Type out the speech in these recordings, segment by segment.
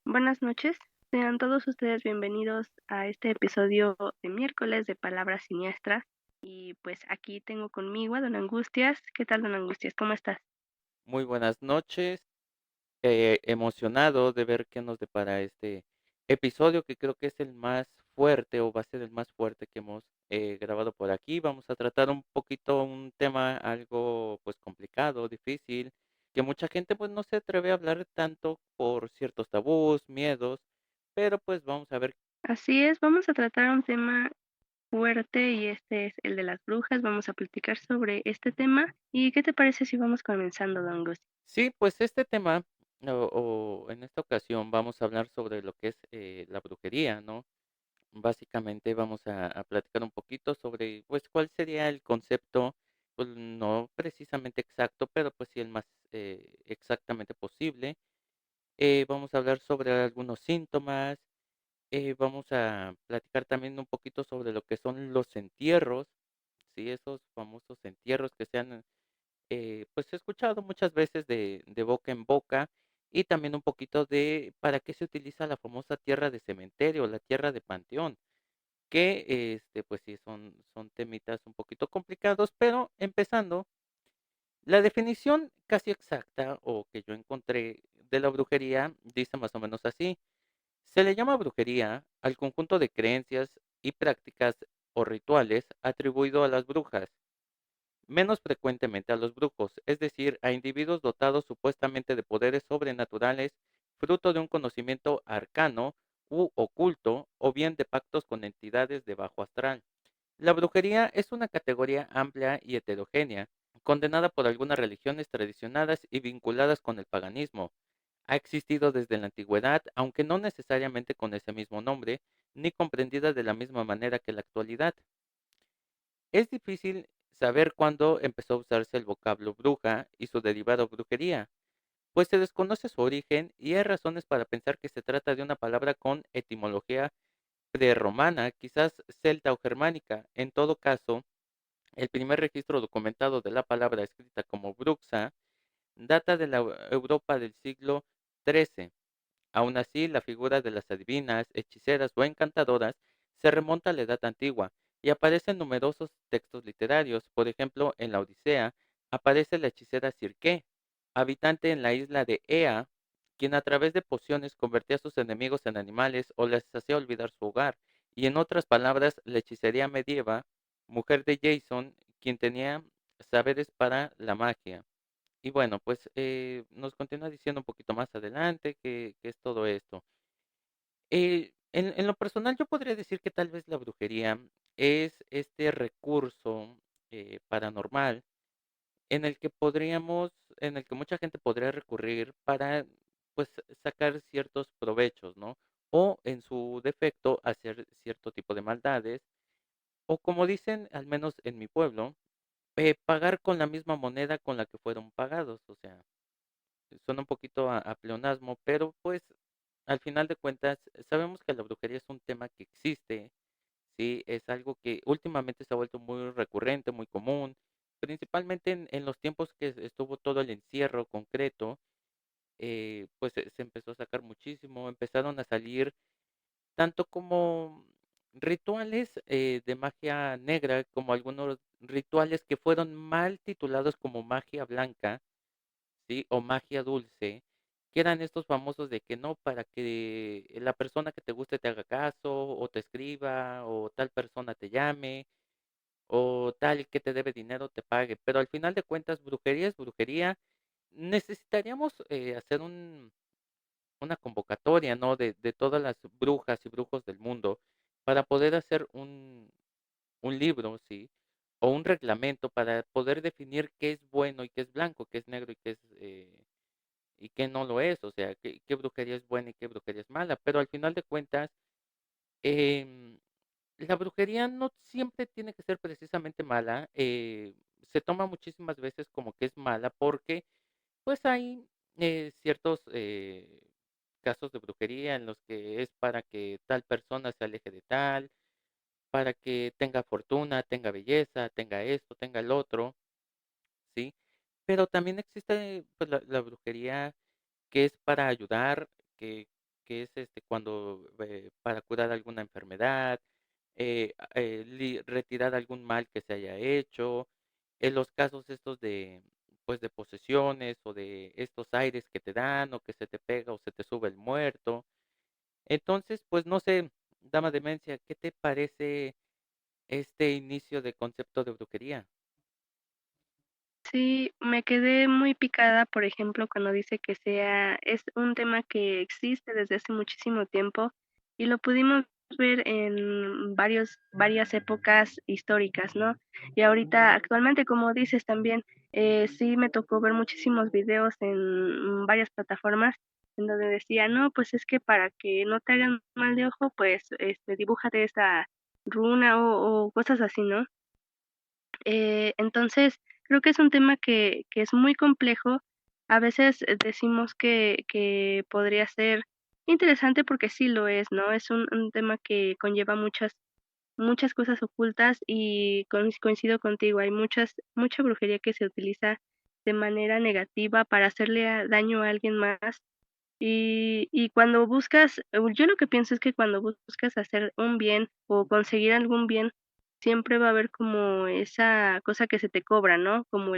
Buenas noches, sean todos ustedes bienvenidos a este episodio de miércoles de Palabras Siniestras. Y pues aquí tengo conmigo a Don Angustias. ¿Qué tal, Don Angustias? ¿Cómo estás? Muy buenas noches, emocionado de ver qué nos depara este episodio que creo que es el más fuerte o va a ser el más fuerte que hemos grabado por aquí. Vamos a tratar un poquito un tema algo pues complicado, difícil, que mucha gente pues no se atreve a hablar tanto por ciertos tabús, miedos, pero pues vamos a ver. Así es, vamos a tratar un tema fuerte y este es el de las brujas. Vamos a platicar sobre este tema. ¿Y qué te parece si vamos comenzando, Don Angustias? Sí, pues este tema o en esta ocasión vamos a hablar sobre lo que es la brujería, ¿no? Básicamente vamos a platicar un poquito sobre, pues, cuál sería el concepto, pues, no precisamente exacto, pero, pues, sí el más, exactamente posible. Vamos a hablar sobre algunos síntomas, vamos a platicar también un poquito sobre lo que son los entierros, ¿sí? Esos famosos entierros que se han, pues, escuchado muchas veces de boca en boca, y también un poquito de para qué se utiliza la famosa tierra de cementerio, la tierra de panteón. Que, pues sí, son temitas un poquito complicados, pero empezando, la definición casi exacta, o que yo encontré de la brujería, dice más o menos así: se le llama brujería al conjunto de creencias y prácticas o rituales atribuido a las brujas, menos frecuentemente a los brujos, es decir, a individuos dotados supuestamente de poderes sobrenaturales, fruto de un conocimiento arcano u oculto, o bien de pactos con entidades de bajo astral. La brujería es una categoría amplia y heterogénea, condenada por algunas religiones tradicionadas y vinculadas con el paganismo. Ha existido desde la antigüedad, aunque no necesariamente con ese mismo nombre, ni comprendida de la misma manera que la actualidad. Es difícil saber cuándo empezó a usarse el vocablo bruja y su derivado brujería, pues se desconoce su origen y hay razones para pensar que se trata de una palabra con etimología prerromana, quizás celta o germánica. En todo caso, el primer registro documentado de la palabra escrita como bruxa data de la Europa del siglo XIII. Aún así, la figura de las adivinas, hechiceras o encantadoras se remonta a la Edad Antigua y aparece en numerosos textos literarios. Por ejemplo, en la Odisea aparece la hechicera Circe, habitante en la isla de Ea, quien a través de pociones convertía a sus enemigos en animales o les hacía olvidar su hogar. Y en otras palabras, la hechicería medieva, mujer de Jason, quien tenía saberes para la magia. Y bueno, pues, nos continúa diciendo un poquito más adelante que es todo esto. En lo personal, yo podría decir que tal vez la brujería es este recurso, paranormal en el que podríamos en el que mucha gente podría recurrir para, pues, sacar ciertos provechos, ¿no? O, en su defecto, hacer cierto tipo de maldades, o como dicen, al menos en mi pueblo, pagar con la misma moneda con la que fueron pagados, o sea, suena un poquito a pleonasmo, pero, pues, al final de cuentas, sabemos que la brujería es un tema que existe, ¿sí? Es algo que últimamente se ha vuelto muy recurrente, muy común, principalmente en los tiempos que estuvo todo el encierro concreto, pues, se empezó a sacar muchísimo, empezaron a salir tanto como rituales, de magia negra, como algunos rituales que fueron mal titulados como magia blanca, ¿sí? O magia dulce, que eran estos famosos de que no, para que la persona que te guste te haga caso, o te escriba, o tal persona te llame, o tal que te debe dinero te pague. Pero al final de cuentas, brujería es brujería. Necesitaríamos hacer una convocatoria, ¿no? De todas las brujas y brujos del mundo para poder hacer un libro, ¿sí? O un reglamento para poder definir qué es bueno y qué es blanco, qué es negro y qué es y qué no lo es, o sea, qué brujería es buena y qué brujería es mala, pero al final de cuentas, em, la brujería no siempre tiene que ser precisamente mala, se toma muchísimas veces como que es mala porque, pues, hay, ciertos, casos de brujería en los que es para que tal persona se aleje de tal, para que tenga fortuna, tenga belleza, tenga esto, tenga el otro, ¿sí? Pero también existe, pues, la brujería que es para ayudar, que que es cuando para curar alguna enfermedad, retirar algún mal que se haya hecho, en los casos estos de, pues, de posesiones o de estos aires que te dan o que se te pega o se te sube el muerto. Entonces, pues no sé, dama demencia, ¿qué te parece este inicio de concepto de brujería? Sí, me quedé muy picada, por ejemplo, cuando dice que es un tema que existe desde hace muchísimo tiempo y lo pudimos ver en varias épocas históricas, ¿no? Y ahorita, actualmente, como dices también, sí me tocó ver muchísimos videos en varias plataformas en donde decía, no, pues es que para que no te hagan mal de ojo, pues dibújate esta runa o cosas así, ¿no? Entonces, creo que es un tema que es muy complejo. A veces decimos que podría ser interesante porque sí lo es, ¿no? Es un tema que conlleva muchas cosas ocultas y coincido contigo, hay mucha brujería que se utiliza de manera negativa para hacerle daño a alguien más y cuando buscas, yo lo que pienso es que cuando buscas hacer un bien o conseguir algún bien, siempre va a haber como esa cosa que se te cobra, ¿no? Como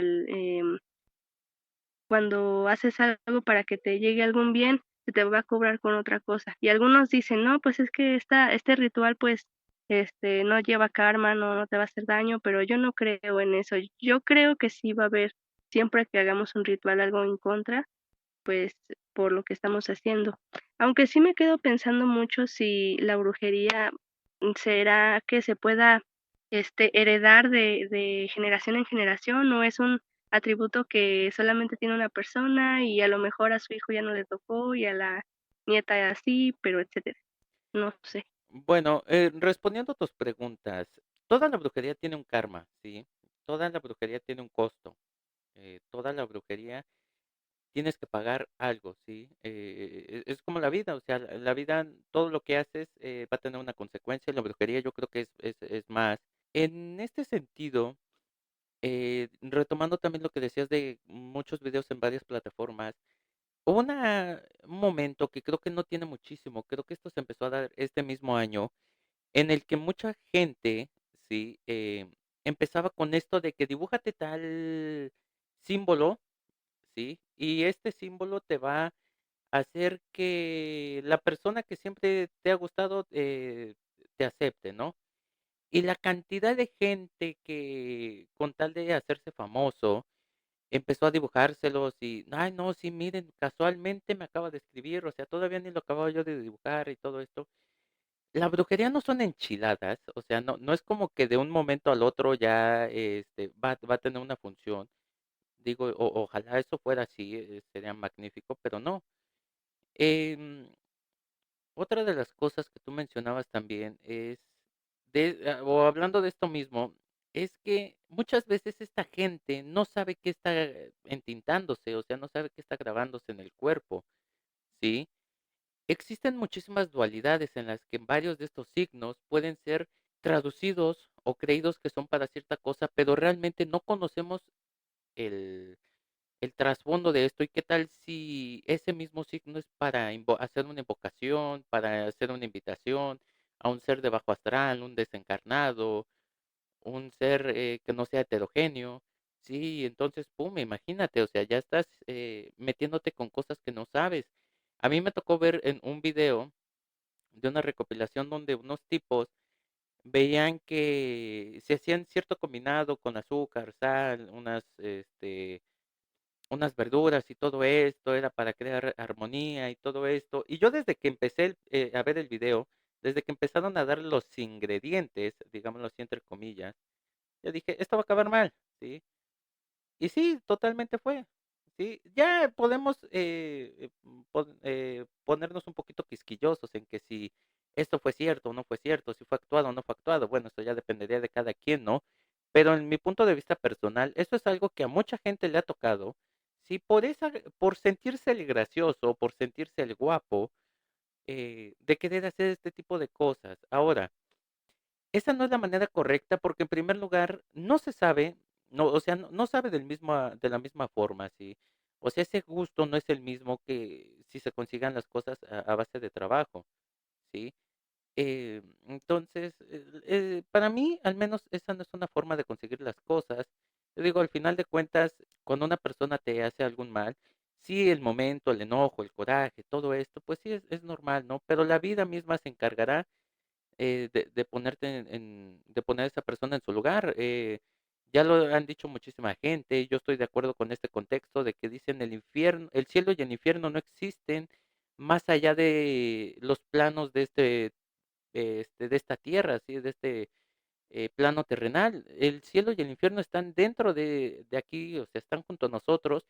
cuando haces algo para que te llegue algún bien, se te va a cobrar con otra cosa. Y algunos dicen, no, pues es que este ritual, pues, no lleva karma, no te va a hacer daño, pero yo no creo en eso. Yo creo que sí va a haber, siempre que hagamos un ritual, algo en contra pues, por lo que estamos haciendo. Aunque sí me quedo pensando mucho si la brujería será que se pueda, heredar de generación en generación, o es un atributo que solamente tiene una persona y a lo mejor a su hijo ya no le tocó y a la nieta así, pero etcétera. No sé. Bueno, respondiendo a tus preguntas, toda la brujería tiene un karma, ¿sí? Toda la brujería tiene un costo. Toda la brujería tienes que pagar algo, ¿sí? Es como la vida, o sea, la vida, todo lo que haces va a tener una consecuencia. La brujería yo creo que es más. En este sentido, retomando también lo que decías de muchos videos en varias plataformas, hubo un momento que creo que no tiene muchísimo, creo que esto se empezó a dar este mismo año, en el que mucha gente, sí, empezaba con esto de que dibújate tal símbolo, sí, y este símbolo te va a hacer que la persona que siempre te ha gustado te acepte, ¿no? Y la cantidad de gente que con tal de hacerse famoso empezó a dibujárselos y, ay, no, sí, miren, casualmente me acaba de escribir, o sea, todavía ni lo acababa yo de dibujar y todo esto. La brujería no son enchiladas, o sea, no es como que de un momento al otro ya va a tener una función. Digo, ojalá eso fuera así, sería magnífico, pero no. Em, Otra de las cosas que tú mencionabas también es, o hablando de esto mismo, es que muchas veces esta gente no sabe qué está entintándose, o sea, no sabe qué está grabándose en el cuerpo, ¿sí? Existen muchísimas dualidades en las que varios de estos signos pueden ser traducidos o creídos que son para cierta cosa, pero realmente no conocemos el, el trasfondo de esto y qué tal si ese mismo signo es para hacer una invocación, para hacer una invitación a un ser de bajo astral, un desencarnado, un ser que no sea heterogéneo. Sí, entonces, pum, imagínate, o sea, ya estás metiéndote con cosas que no sabes. A mí me tocó ver en un video de una recopilación donde unos tipos veían que se hacían cierto combinado con azúcar, sal, unas verduras y todo esto, era para crear armonía y todo esto. Y yo desde que empecé a ver el video, desde que empezaron a dar los ingredientes, digámoslo así entre comillas, yo dije, esto va a acabar mal, ¿sí? Y sí, totalmente fue, ¿sí? Ya podemos ponernos un poquito quisquillosos en que si esto fue cierto o no fue cierto, si fue actuado o no fue actuado, bueno, esto ya dependería de cada quien, ¿no? Pero en mi punto de vista personal, esto es algo que a mucha gente le ha tocado, sí, por sentirse el gracioso, por sentirse el guapo, de querer hacer este tipo de cosas. Ahora, esa no es la manera correcta porque en primer lugar no se sabe, no, o sea, no sabe de la misma forma, ¿sí? O sea, ese gusto no es el mismo que si se consigan las cosas a base de trabajo, ¿sí? Entonces, para mí, al menos, esa no es una forma de conseguir las cosas. Yo digo, al final de cuentas, cuando una persona te hace algún mal, sí, el momento, el enojo, el coraje, todo esto, pues sí es normal, ¿no? Pero la vida misma se encargará de ponerte de poner a esa persona en su lugar. Ya lo han dicho muchísima gente, yo estoy de acuerdo con este contexto de que dicen el infierno, el cielo y el infierno no existen más allá de los planos de de esta tierra, ¿sí? De este plano terrenal. El cielo y el infierno están dentro de aquí, o sea, están junto a nosotros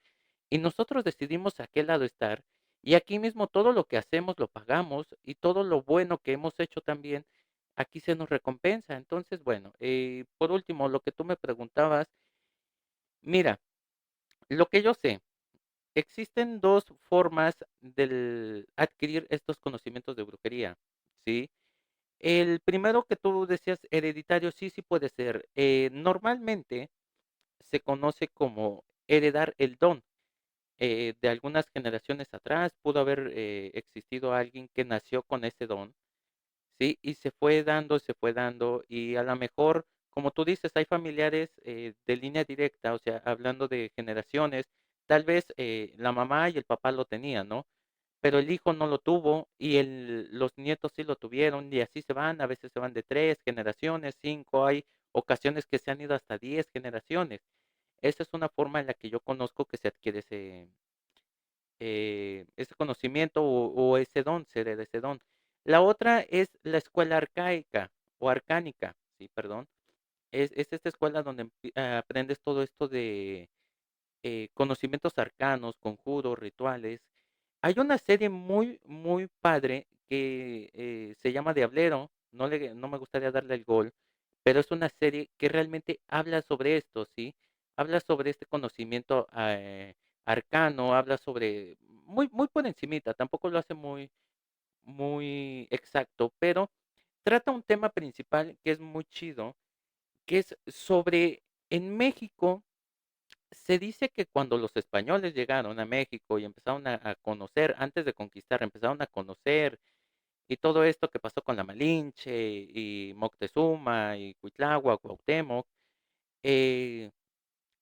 y nosotros decidimos a qué lado estar. Y aquí mismo todo lo que hacemos lo pagamos y todo lo bueno que hemos hecho también, aquí se nos recompensa. Entonces, bueno, por último, lo que tú me preguntabas, mira, lo que yo sé, existen dos formas de adquirir estos conocimientos de brujería, ¿sí? El primero que tú decías, hereditario, sí, sí puede ser. Normalmente se conoce como heredar el don. De algunas generaciones atrás pudo haber existido alguien que nació con ese don, ¿sí? Y se fue dando, y a lo mejor, como tú dices, hay familiares de línea directa, o sea, hablando de generaciones, tal vez la mamá y el papá lo tenían, ¿no? Pero el hijo no lo tuvo y los nietos sí lo tuvieron y así se van, a veces se van de 3 generaciones, 5, hay ocasiones que se han ido hasta 10 generaciones. Esa es una forma en la que yo conozco que se adquiere ese conocimiento o ese don, se hereda ese don. La otra es la escuela arcaica o arcánica, sí, perdón. Es esta escuela donde aprendes todo esto de conocimientos arcanos, conjuros, rituales. Hay una serie muy, muy padre que se llama Diablero, no me gustaría darle el gol, pero es una serie que realmente habla sobre esto, ¿sí? Habla sobre este conocimiento arcano, habla sobre, muy, muy por encimita, tampoco lo hace muy, muy exacto, pero trata un tema principal que es muy chido, que es sobre, en México, se dice que cuando los españoles llegaron a México y empezaron a conocer, antes de conquistar, empezaron a conocer y todo esto que pasó con la Malinche y Moctezuma y Cuitláhuac, Cuauhtémoc, eh,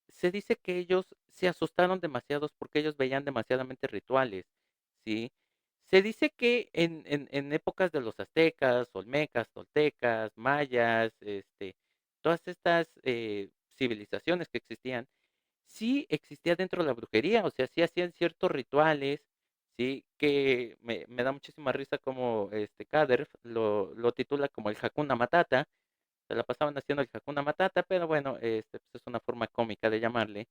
se dice que ellos se asustaron demasiados porque ellos veían demasiadamente rituales, ¿sí? Se dice que en épocas de los aztecas, olmecas, toltecas, mayas, todas estas civilizaciones que existían, sí existía dentro de la brujería, o sea, sí hacían ciertos rituales, sí, que me da muchísima risa como Kader lo titula como el Hakuna Matata, se la pasaban haciendo el Hakuna Matata, pero bueno, pues es una forma cómica de llamarle,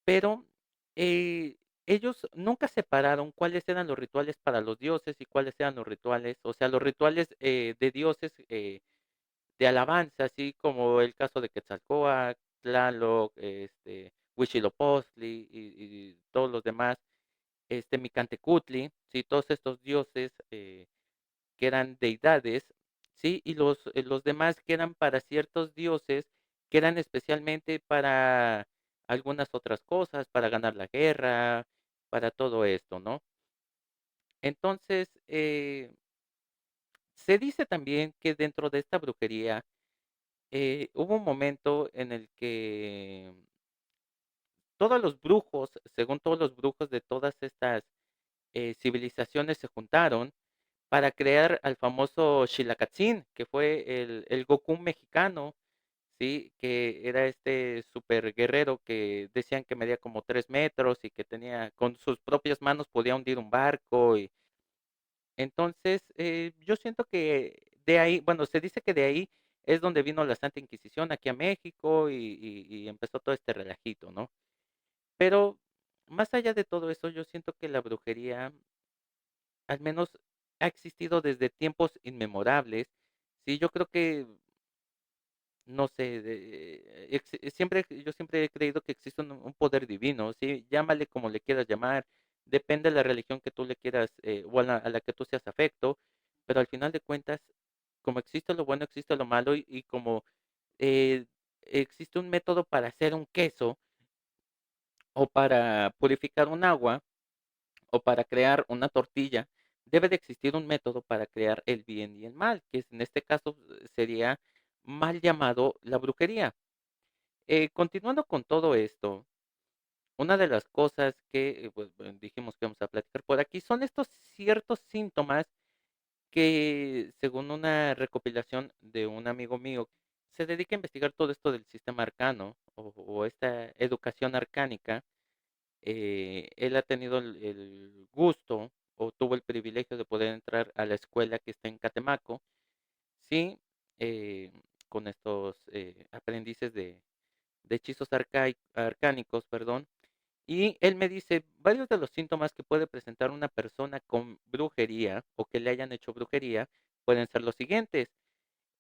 pero eh, ellos nunca separaron cuáles eran los rituales para los dioses y cuáles eran los rituales, o sea, los rituales de dioses de alabanza, así como el caso de Quetzalcóatl, Tlaloc, Huitzilopochtli y todos los demás, Micantecutli, sí, todos estos dioses que eran deidades, sí, y los demás que eran para ciertos dioses, que eran especialmente para algunas otras cosas, para ganar la guerra, para todo esto, ¿no? Entonces, se dice también que dentro de esta brujería hubo un momento en el que todos los brujos, según todos los brujos de todas estas civilizaciones se juntaron para crear al famoso Xilacatzin, que fue el Goku mexicano, ¿sí? Que era este super guerrero que decían que medía como 3 metros y que tenía, con sus propias manos podía hundir un barco. Y entonces, yo siento que de ahí, bueno, se dice que de ahí es donde vino la Santa Inquisición aquí a México y empezó todo este relajito, ¿no? Pero más allá de todo eso, yo siento que la brujería al menos ha existido desde tiempos inmemorables. Sí, yo creo que, no sé, yo siempre he creído que existe un poder divino, sí, llámale como le quieras llamar, depende de la religión que tú le quieras o a la que tú seas afecto, pero al final de cuentas, como existe lo bueno, existe lo malo y como eh, existe un método para hacer un queso o para purificar un agua, o para crear una tortilla, debe de existir un método para crear el bien y el mal, que en este caso sería mal llamado la brujería. Continuando con todo esto, una de las cosas que pues, dijimos que vamos a platicar por aquí son estos ciertos síntomas que, según una recopilación de un amigo mío, se dedica a investigar todo esto del sistema arcano o esta educación arcánica. Él ha tenido el gusto o tuvo el privilegio de poder entrar a la escuela que está en Catemaco, sí, eh, con estos aprendices de hechizos arcánicos, perdón. Y él me dice, varios de los síntomas que puede presentar una persona con brujería o que le hayan hecho brujería pueden ser los siguientes.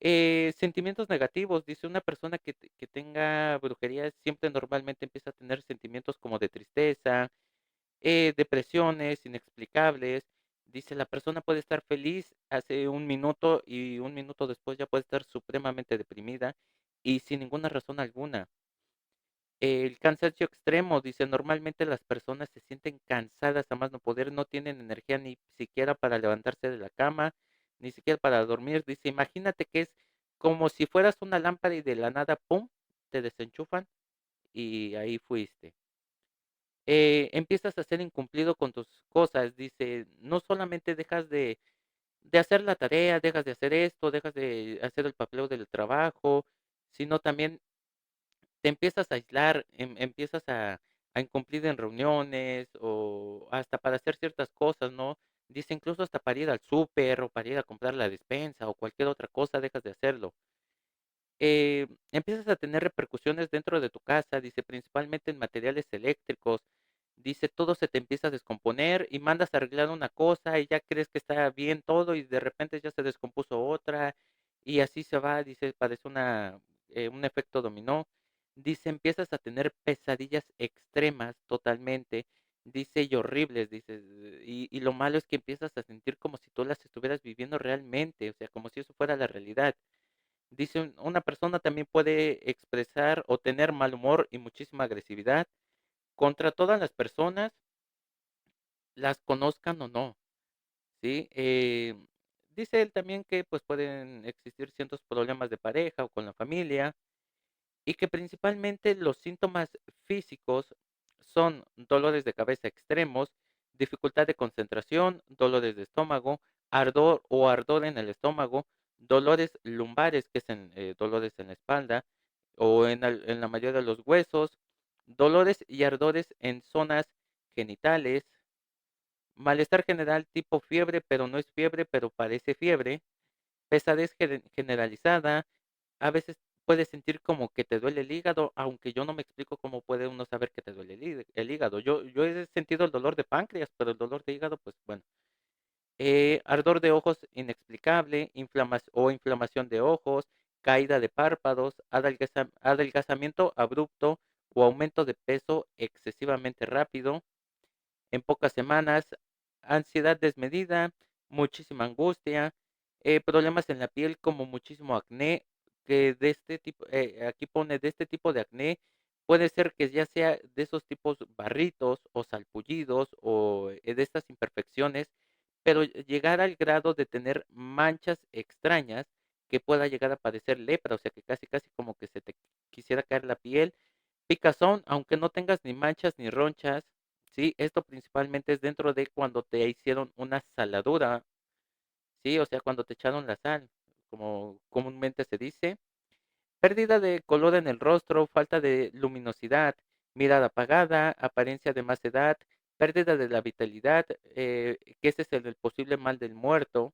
Sentimientos negativos, dice una persona que tenga brujería siempre normalmente empieza a tener sentimientos como de tristeza, depresiones inexplicables. Dice, la persona puede estar feliz hace un minuto y un minuto después ya puede estar supremamente deprimida y sin ninguna razón alguna. El cansancio extremo, dice, normalmente las personas se sienten cansadas a más no poder, no tienen energía ni siquiera para levantarse de la cama, ni siquiera para dormir. Dice, imagínate que es como si fueras una lámpara y de la nada, ¡pum!, te desenchufan y ahí fuiste. Empiezas a ser incumplido con tus cosas, dice, no solamente dejas de hacer la tarea, dejas de hacer esto, dejas de hacer el papeleo del trabajo, sino también te empiezas a aislar, empiezas a incumplir en reuniones o hasta para hacer ciertas cosas, ¿no? Dice, incluso hasta para ir al súper o para ir a comprar la despensa o cualquier otra cosa, dejas de hacerlo. Empiezas a tener repercusiones dentro de tu casa, dice, principalmente en materiales eléctricos. Dice, todo se te empieza a descomponer y mandas a arreglar una cosa y ya crees que está bien todo y de repente ya se descompuso otra y así se va, dice, parece un efecto dominó. Dice, empiezas a tener pesadillas extremas totalmente, dice, y horribles, dice, y lo malo es que empiezas a sentir como si tú las estuvieras viviendo realmente, o sea, como si eso fuera la realidad. Dice, una persona también puede expresar o tener mal humor y muchísima agresividad contra todas las personas, las conozcan o no, ¿sí? Dice él también que pues pueden existir ciertos problemas de pareja o con la familia y que principalmente los síntomas físicos son dolores de cabeza extremos, dificultad de concentración, dolores de estómago, ardor o ardor en el estómago, dolores lumbares, que es dolores en la espalda o en la mayoría de los huesos, dolores y ardores en zonas genitales, malestar general tipo fiebre, pero no es fiebre, pero parece fiebre, pesadez generalizada, a veces puedes sentir como que te duele el hígado, aunque yo no me explico cómo puede uno saber que te duele el hígado. Yo he sentido el dolor de páncreas, pero el dolor de hígado, pues bueno. Ardor de ojos inexplicable, inflamación de ojos, caída de párpados, adelgazamiento abrupto o aumento de peso excesivamente rápido, en pocas semanas, ansiedad desmedida, muchísima angustia, problemas en la piel como muchísimo acné, que de este tipo, aquí pone de este tipo de acné, puede ser que ya sea de esos tipos barritos o salpullidos o de estas imperfecciones, pero llegar al grado de tener manchas extrañas que pueda llegar a parecer lepra, o sea que casi casi como que se te quisiera caer la piel, picazón, aunque no tengas ni manchas ni ronchas, ¿sí? Esto principalmente es dentro de cuando te hicieron una saladura, ¿sí? O sea, cuando te echaron la sal, como comúnmente se dice. Pérdida de color en el rostro, falta de luminosidad, mirada apagada, apariencia de más edad, pérdida de la vitalidad, que ese es el posible mal del muerto.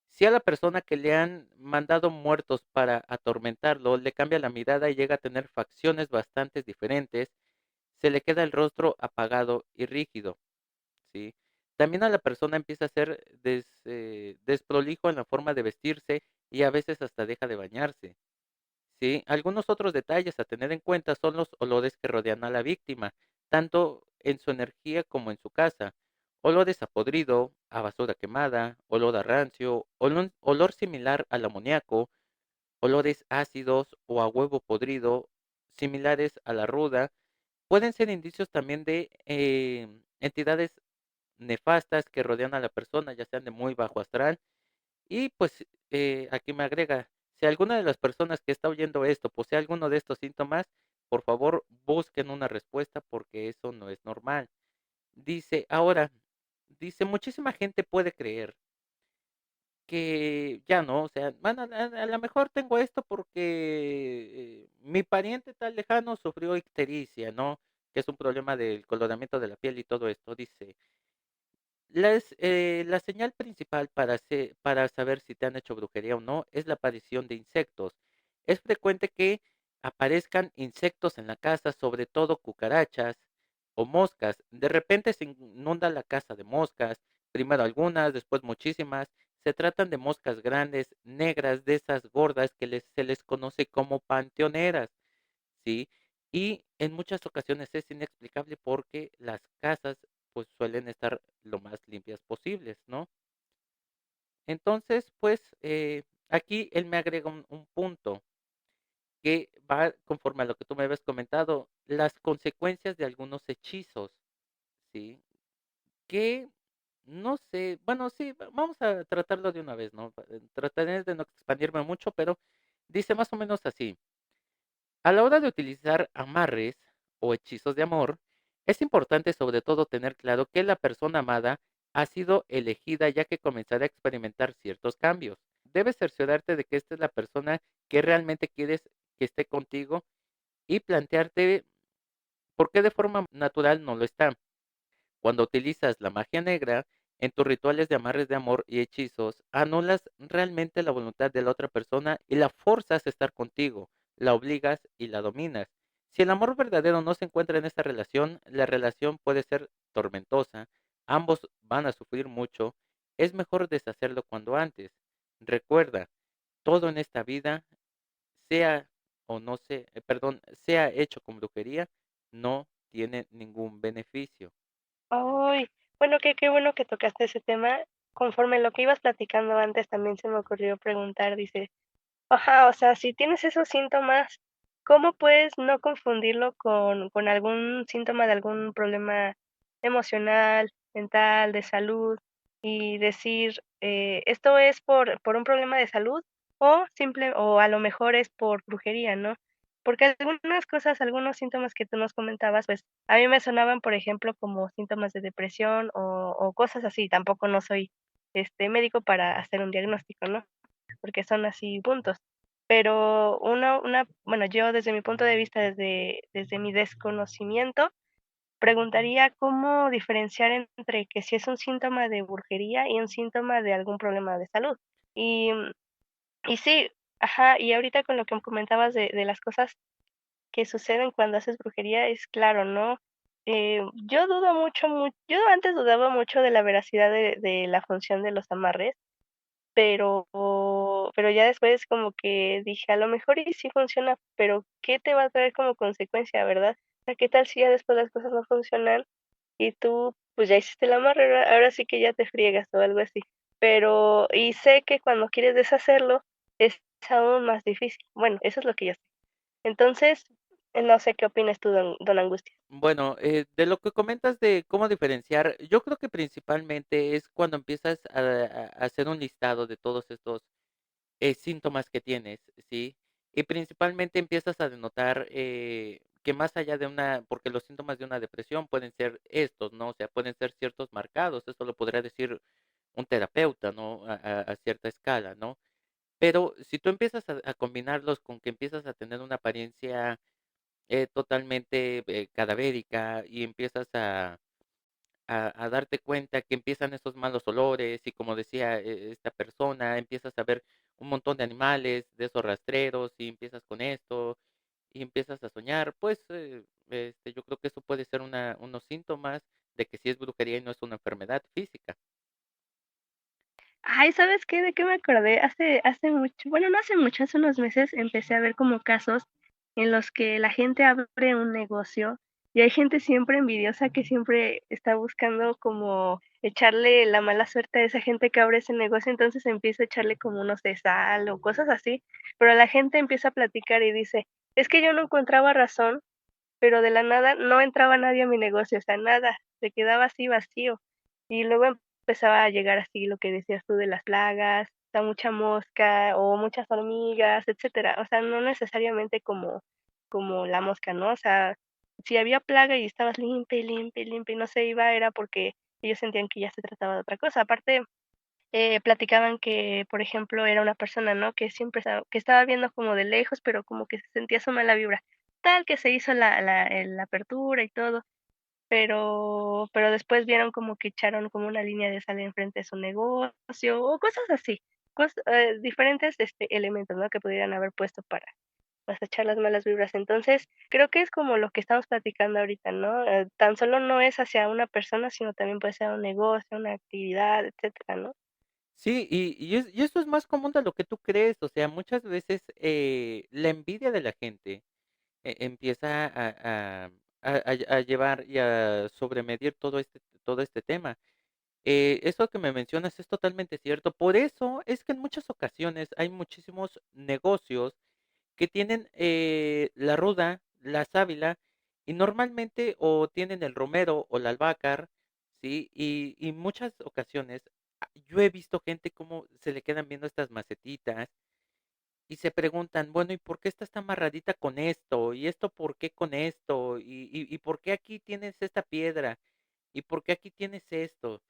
Si a la persona que le han mandado muertos para atormentarlo le cambia la mirada y llega a tener facciones bastante diferentes, se le queda el rostro apagado y rígido, ¿sí? También a la persona empieza a ser desprolijo en la forma de vestirse y a veces hasta deja de bañarse, ¿sí? Algunos otros detalles a tener en cuenta son los olores que rodean a la víctima, tanto en su energía como en su casa. Olores a podrido, a basura quemada, olor a rancio, olor similar al amoníaco, olores ácidos o a huevo podrido, similares a la ruda, pueden ser indicios también de entidades nefastas que rodean a la persona, ya sean de muy bajo astral. Y pues aquí me agrega, si alguna de las personas que está oyendo esto posee alguno de estos síntomas, por favor busquen una respuesta porque eso no es normal. Dice, ahora, dice, muchísima gente puede creer que ya no, o sea, bueno, a lo mejor tengo esto porque mi pariente tal lejano sufrió ictericia, ¿no? Que es un problema del coloramiento de la piel y todo esto. Dice, la señal principal para saber si te han hecho brujería o no es la aparición de insectos. Es frecuente que aparezcan insectos en la casa, sobre todo cucarachas o moscas. De repente se inunda la casa de moscas, primero algunas, después muchísimas. Se tratan de moscas grandes, negras, de esas gordas que se les conoce como panteoneras, ¿sí? Y en muchas ocasiones es inexplicable porque las casas pues suelen estar lo más limpias posibles, ¿no? Entonces, pues aquí él me agrega un punto que va conforme a lo que tú me habías comentado, las consecuencias de algunos hechizos, ¿sí? Que no sé, bueno, sí, vamos a tratarlo de una vez, ¿no? Trataré de no expandirme mucho, pero dice más o menos así. A la hora de utilizar amarres o hechizos de amor, es importante sobre todo tener claro que la persona amada ha sido elegida ya que comenzará a experimentar ciertos cambios. Debes cerciorarte de que esta es la persona que realmente quieres que esté contigo y plantearte por qué de forma natural no lo está. Cuando utilizas la magia negra en tus rituales de amarres de amor y hechizos, anulas realmente la voluntad de la otra persona y la forzas a estar contigo, la obligas y la dominas. Si el amor verdadero no se encuentra en esta relación, la relación puede ser tormentosa, ambos van a sufrir mucho, es mejor deshacerlo cuando antes. Recuerda, todo en esta vida, sea o no sea, perdón, sea hecho con brujería, no tiene ningún beneficio. Ay, bueno, qué bueno que tocaste ese tema. Conforme lo que ibas platicando antes, también se me ocurrió preguntar, dice, ajá, o sea, si tienes esos síntomas, ¿cómo puedes no confundirlo con algún síntoma de algún problema emocional, mental, de salud? Y decir, esto es por un problema de salud o a lo mejor es por brujería, ¿no? Porque algunas cosas, algunos síntomas que tú nos comentabas, pues a mí me sonaban, por ejemplo, como síntomas de depresión o cosas así. Tampoco no soy médico para hacer un diagnóstico, ¿no? Porque son así puntos. Pero bueno, yo desde mi punto de vista, desde mi desconocimiento, preguntaría cómo diferenciar entre que si es un síntoma de brujería y un síntoma de algún problema de salud. Y, y sí, ajá, y ahorita con lo que me comentabas de las cosas que suceden cuando haces brujería, es claro, ¿no? Yo dudo yo antes dudaba mucho de la veracidad de la función de los amarres, pero ya después como que dije, a lo mejor y sí funciona, pero ¿qué te va a traer como consecuencia, verdad? O sea, ¿qué tal si ya después las cosas no funcionan y tú pues ya hiciste el amarre, ahora sí que ya te friegas o algo así? Pero, y sé que cuando quieres deshacerlo es aún más difícil. Bueno, eso es lo que yo sé. Entonces, no sé qué opinas tú, don Angustia. Bueno, de lo que comentas de cómo diferenciar, yo creo que principalmente es cuando empiezas a hacer un listado de todos estos síntomas que tienes, ¿sí? Y principalmente empiezas a denotar que más allá de porque los síntomas de una depresión pueden ser estos, ¿no? O sea, pueden ser ciertos marcados, eso lo podría decir un terapeuta, ¿no? A cierta escala, ¿no? Pero si tú empiezas a combinarlos con que empiezas a tener una apariencia totalmente cadavérica y empiezas a darte cuenta que empiezan esos malos olores y como decía esta persona, empiezas a ver un montón de animales, de esos rastreros y empiezas con esto y empiezas a soñar, pues yo creo que eso puede ser unos síntomas de que sí es brujería y no es una enfermedad física. Ay, ¿sabes qué? ¿De qué me acordé? Hace mucho, bueno, no hace mucho, hace unos meses empecé a ver como casos en los que la gente abre un negocio y hay gente siempre envidiosa que siempre está buscando como echarle la mala suerte a esa gente que abre ese negocio, entonces empieza a echarle como unos de sal o cosas así, pero la gente empieza a platicar y dice, es que yo no encontraba razón pero de la nada no entraba nadie a mi negocio, o sea, nada, se quedaba así vacío. Y luego empezaba a llegar así lo que decías tú de las plagas, o sea, mucha mosca o muchas hormigas, etcétera. O sea, no necesariamente como la mosca, ¿no? O sea, si había plaga y estabas limpia, y limpia, y limpia y no se iba, era porque ellos sentían que ya se trataba de otra cosa. Aparte, platicaban que, por ejemplo, era una persona, ¿no? Que siempre que estaba viendo como de lejos, pero como que se sentía su mala vibra. Tal que se hizo la apertura y todo, pero después vieron como que echaron como una línea de sal enfrente de su negocio o cosas así, diferentes elementos, ¿no? Que pudieran haber puesto para pues echar las malas vibras. Entonces, creo que es como lo que estamos platicando ahorita, ¿no? Tan solo no es hacia una persona, sino también puede ser un negocio, una actividad, etcétera, ¿no? Sí, y eso es más común de lo que tú crees, o sea, muchas veces, la envidia de la gente, empieza a llevar y a sobremedir todo este tema. Eso que me mencionas es totalmente cierto. Por eso es que en muchas ocasiones hay muchísimos negocios que tienen, la ruda, la sábila, y normalmente o tienen el romero o la albahaca, ¿sí? Y muchas ocasiones, yo he visto gente cómo se le quedan viendo estas macetitas y se preguntan, bueno, ¿y por qué esta está amarradita con esto? ¿Y esto por qué con esto? ¿Y por qué aquí tienes esta piedra? ¿Y por qué aquí tienes esto?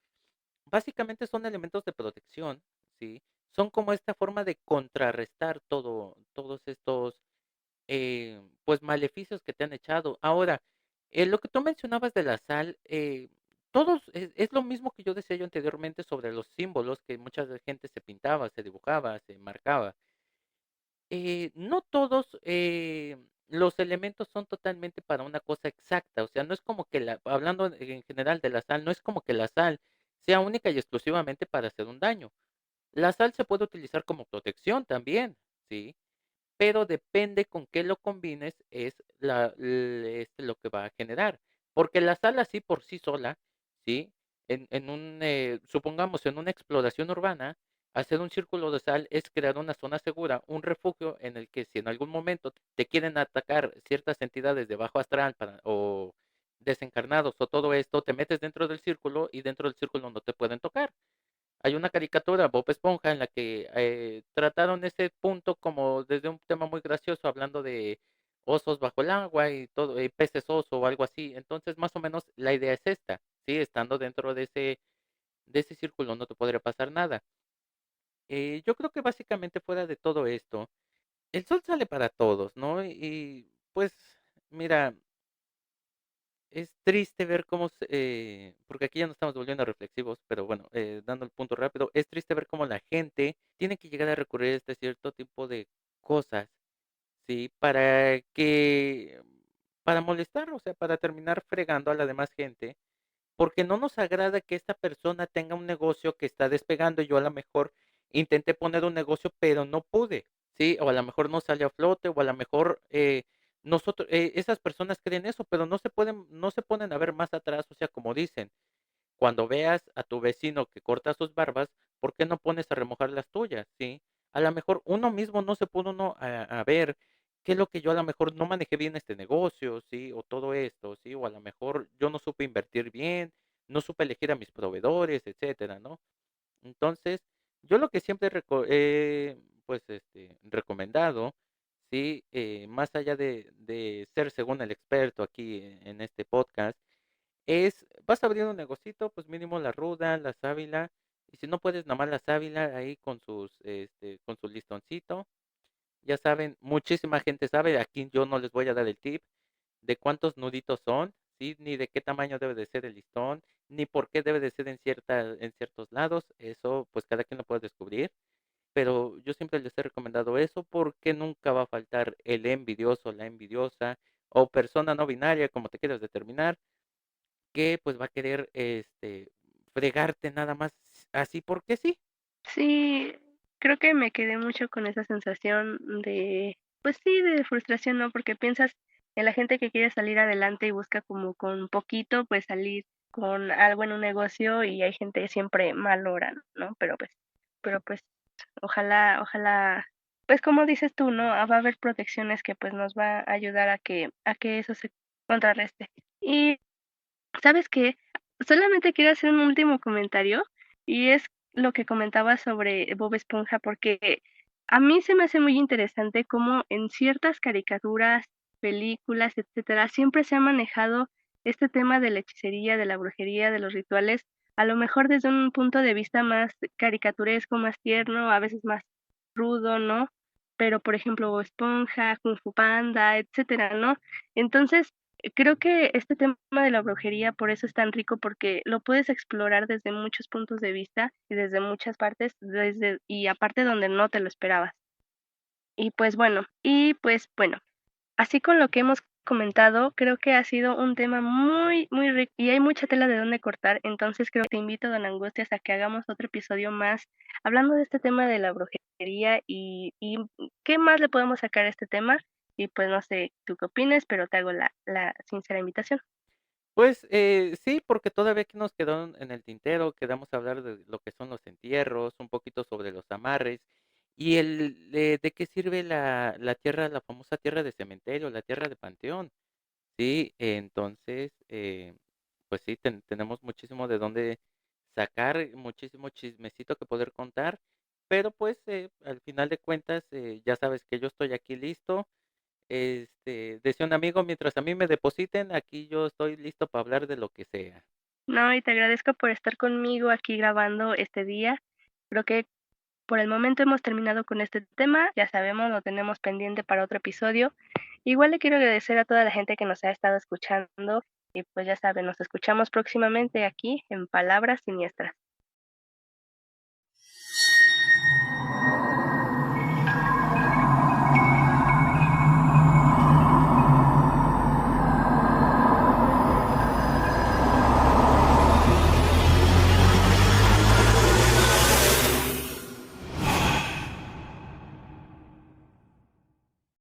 Básicamente son elementos de protección, ¿sí? Son como esta forma de contrarrestar todos estos, pues, maleficios que te han echado. Ahora, lo que tú mencionabas de la sal, todos es lo mismo que yo decía yo anteriormente sobre los símbolos que mucha gente se pintaba, se dibujaba, se marcaba. No todos, los elementos son totalmente para una cosa exacta, o sea, no es como que hablando en general de la sal, no es como que la sal sea única y exclusivamente para hacer un daño. La sal se puede utilizar como protección también, ¿sí? Pero depende con qué lo combines, es lo que va a generar. Porque la sal así por sí sola, ¿sí? Supongamos en una exploración urbana, hacer un círculo de sal es crear una zona segura, un refugio en el que si en algún momento te quieren atacar ciertas entidades de bajo astral o desencarnados o todo esto, te metes dentro del círculo y dentro del círculo no te pueden tocar. Hay una caricatura, Bob Esponja, en la que trataron ese punto como desde un tema muy gracioso, hablando de osos bajo el agua y todo, peces oso o algo así. Entonces, más o menos la idea es esta, ¿sí? Estando dentro de ese círculo no te podría pasar nada. Yo creo que básicamente fuera de todo esto, el sol sale para todos, ¿no? Y pues, mira, es triste ver porque aquí ya nos estamos volviendo reflexivos, pero bueno, dando el punto rápido, es triste ver cómo la gente tiene que llegar a recurrir a este cierto tipo de cosas, ¿sí? Para molestar, o sea, para terminar fregando a la demás gente, porque no nos agrada que esta persona tenga un negocio que está despegando. Yo a lo mejor intenté poner un negocio, pero no pude, ¿sí? O a lo mejor no salió a flote, o a lo mejor esas personas creen eso, pero no se ponen a ver más atrás, o sea, como dicen, cuando veas a tu vecino que corta sus barbas, ¿por qué no pones a remojar las tuyas? ¿Sí? A lo mejor uno mismo no se pudo uno a ver qué es lo que yo a lo mejor no manejé bien este negocio, ¿sí? O todo esto, ¿sí? O a lo mejor yo no supe invertir bien, no supe elegir a mis proveedores, etcétera, ¿no? Entonces, yo lo que siempre pues, recomendado, sí, más allá de ser según el experto aquí en este podcast, vas a abrir un negocito, pues mínimo la ruda, la sábila, y si no puedes, nada más la sábila ahí con su listoncito. Ya saben, muchísima gente sabe, aquí yo no les voy a dar el tip de cuántos nuditos son, ¿sí? Ni de qué tamaño debe de ser el listón, ni por qué debe de ser en ciertos lados. Eso, pues cada quien lo puede descubrir. Pero yo siempre les he recomendado eso porque nunca va a faltar el envidioso, la envidiosa o persona no binaria, como te quieras determinar, que pues va a querer fregarte nada más así porque sí. Sí, creo que me quedé mucho con esa sensación de, pues sí, de frustración, ¿no? Porque piensas en la gente que quiere salir adelante y busca como con poquito, pues salir con algo en un negocio y hay gente siempre malora, ¿no? Pero pues, ojalá, pues como dices tú, ¿no? Va a haber protecciones que pues nos va a ayudar a que eso se contrarreste. Y, ¿sabes qué? Solamente quiero hacer un último comentario, y es lo que comentaba sobre Bob Esponja, porque a mí se me hace muy interesante cómo en ciertas caricaturas, películas, etcétera, siempre se ha manejado este tema de la hechicería, de la brujería, de los rituales, a lo mejor desde un punto de vista más caricaturesco, más tierno, a veces más rudo, ¿no? Pero, por ejemplo, Bob Esponja, Kung Fu Panda, etcétera, ¿no? Entonces, creo que este tema de la brujería por eso es tan rico, porque lo puedes explorar desde muchos puntos de vista y desde muchas partes, desde y aparte donde no te lo esperabas. Y pues bueno, así con lo que hemos comentado, creo que ha sido un tema muy, muy rico y hay mucha tela de dónde cortar. Entonces creo que te invito, don Angustias, a que hagamos otro episodio más hablando de este tema de la brujería y qué más le podemos sacar a este tema. Y pues no sé tú qué opines, pero te hago la sincera invitación. Pues, sí, porque todavía aquí nos quedó en el tintero, quedamos a hablar de lo que son los entierros, un poquito sobre los amarres, y de qué sirve la tierra, la famosa tierra de cementerio, la tierra de panteón. Sí, entonces, pues sí, tenemos muchísimo de dónde sacar, muchísimo chismecito que poder contar, pero pues, al final de cuentas, ya sabes que yo estoy aquí listo. Decía un amigo: "Mientras a mí me depositen, aquí yo estoy listo para hablar de lo que sea". No, y te agradezco por estar conmigo aquí grabando este día. Creo que por el momento hemos terminado con este tema, ya sabemos, lo tenemos pendiente para otro episodio. Igual le quiero agradecer a toda la gente que nos ha estado escuchando y pues ya saben, nos escuchamos próximamente aquí en Palabras Siniestras.